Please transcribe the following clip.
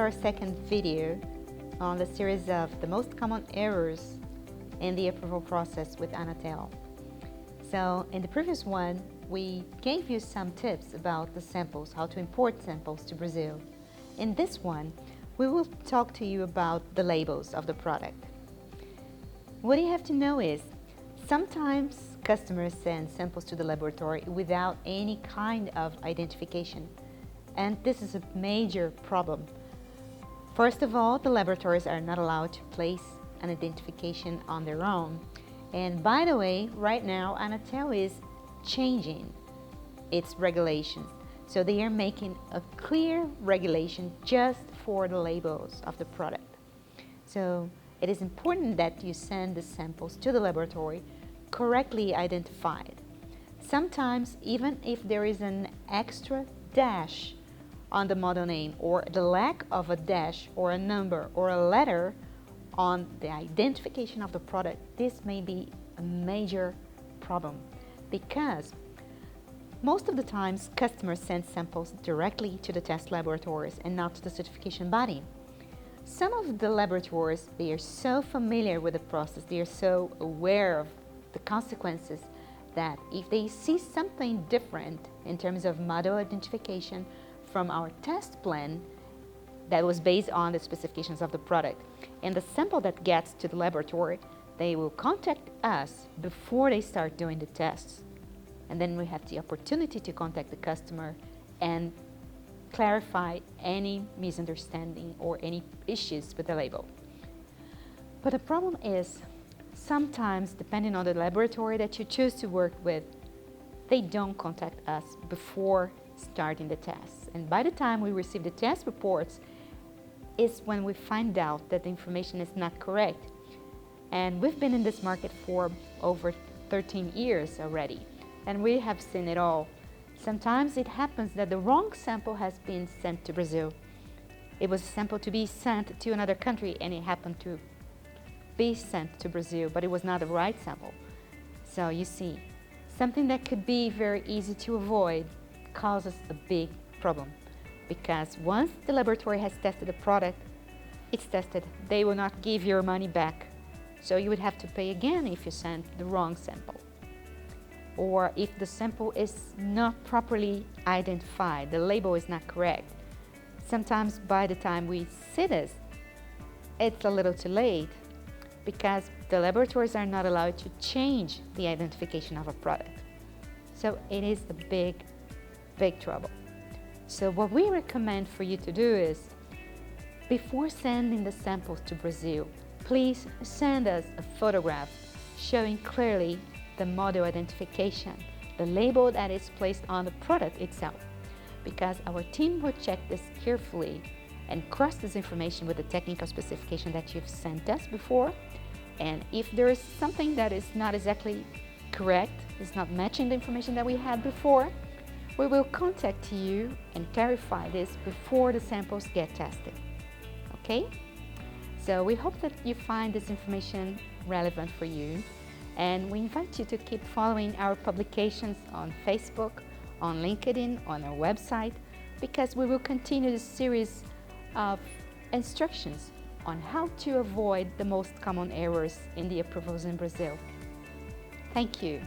our second video on the series of the most common errors in the approval process with Anatel. So in the previous one, we gave you some tips about the samples, how to import samples to Brazil. In this one, we will talk to you about the labels of the product. What you have to know is, sometimes customers send samples to the laboratory without any kind of identification, and this is a major problem. First of all, the laboratories are not allowed to place an identification on their own. And by the way, right now Anatel is changing its regulations. So they are making a clear regulation just for the labels of the product. So it is important that you send the samples to the laboratory correctly identified. Sometimes even if there is an extra dash on the model name, or the lack of a dash or a number or a letter on the identification of the product, this may be a major problem, because most of the times customers send samples directly to the test laboratories and not to the certification body. Some of the laboratories, they are so familiar with the process, they are so aware of the consequences, that if they see something different in terms of model identification from our test plan that was based on the specifications of the product and the sample that gets to the laboratory, they will contact us before they start doing the tests. And then we have the opportunity to contact the customer and clarify any misunderstanding or any issues with the label. But the problem is, sometimes, depending on the laboratory that you choose to work with, they don't contact us before starting the tests. And by the time we receive the test reports is when we find out that the information is not correct. And we've been in this market for over 13 years already, and we have seen it all. Sometimes it happens that the wrong sample has been sent to Brazil. It was a sample to be sent to another country, and it happened to be sent to Brazil, but it was not the right sample. So you see, something that could be very easy to avoid causes a big problem, because once the laboratory has tested the product, it's tested, they will not give your money back. So you would have to pay again if you send the wrong sample, or if the sample is not properly identified, the label is not correct. Sometimes by the time we see this, it's a little too late, because the laboratories are not allowed to change the identification of a product. So it is a big trouble. So what we recommend for you to do is, before sending the samples to Brazil, please send us a photograph showing clearly the model identification, the label that is placed on the product itself, because our team will check this carefully and cross this information with the technical specification that you've sent us before. And if there is something that is not exactly correct, is not matching the information that we had before, we will contact you and clarify this before the samples get tested. Okay? So we hope that you find this information relevant for you, and we invite you to keep following our publications on Facebook, on LinkedIn, on our website, because we will continue the series of instructions on how to avoid the most common errors in the approvals in Brazil. Thank you.